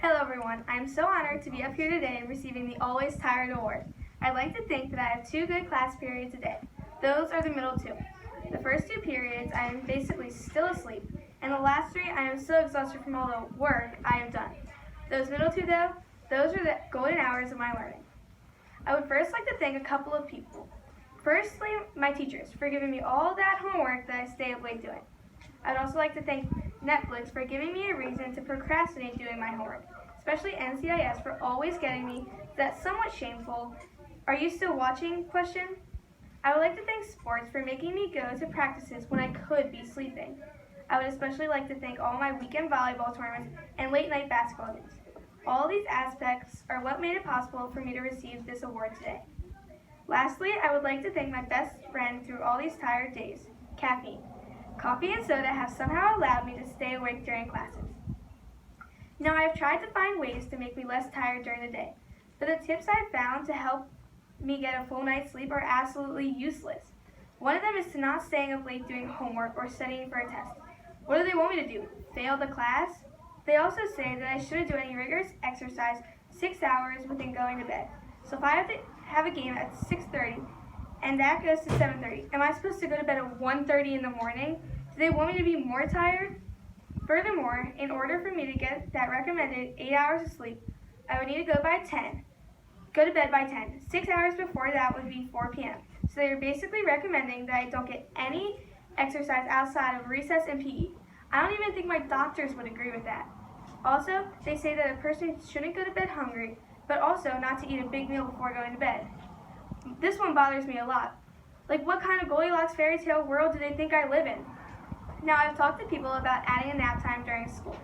Hello everyone, I am so honored to be up here today receiving the Always Tired Award. I'd like to think that I have two good class periods a day. Those are the middle two. The first two periods I am basically still asleep, and the last three I am so exhausted from all the work I have done. Those middle two though, those are the golden hours of my learning. I would first like to thank a couple of people. Firstly, my teachers for giving me all that homework that I stay up late doing. I would also like to thank Netflix for giving me a reason to procrastinate doing my homework, especially NCIS for always getting me that somewhat shameful "Are you still watching?" question. I would like to thank sports for making me go to practices when I could be sleeping. I would especially like to thank all my weekend volleyball tournaments and late night basketball games. All these aspects are what made it possible for me to receive this award today. Lastly, I would like to thank my best friend through all these tired days, caffeine. Coffee and soda have somehow allowed me to stay awake during classes. Now, I have tried to find ways to make me less tired during the day, but the tips I've found to help me get a full night's sleep are absolutely useless. One of them is to not staying up late doing homework or studying for a test. What do they want me to do? Fail the class? They also say that I shouldn't do any rigorous exercise 6 hours within going to bed. So if I have to have a game at 6:30 and that goes to 7:30, am I supposed to go to bed at 1:30 in the morning? Do they want me to be more tired? Furthermore, in order for me to get that recommended 8 hours of sleep, I would need to go to bed by 10. 6 hours before that would be 4 p.m. So they're basically recommending that I don't get any exercise outside of recess and PE. I don't even think my doctors would agree with that. Also, they say that a person shouldn't go to bed hungry, but also not to eat a big meal before going to bed. This one bothers me a lot. Like, what kind of Goldilocks fairy tale world do they think I live in? Now, I've talked to people about adding a nap time during school,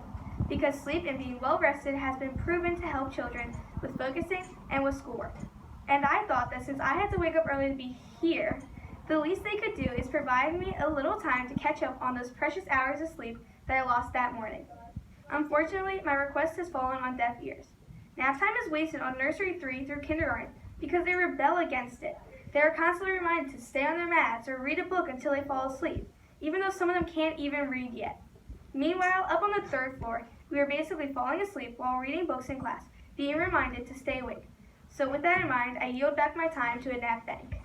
because sleep and being well rested has been proven to help children with focusing and with schoolwork. And I thought that since I had to wake up early to be here, the least they could do is provide me a little time to catch up on those precious hours of sleep that I lost that morning. Unfortunately, my request has fallen on deaf ears. Nap time is wasted on nursery 3 through kindergarten because they rebel against it. They are constantly reminded to stay on their mats or read a book until they fall asleep, even though some of them can't even read yet. Meanwhile, up on the 3rd floor, we are basically falling asleep while reading books in class, being reminded to stay awake. So with that in mind, I yield back my time to a nap bank.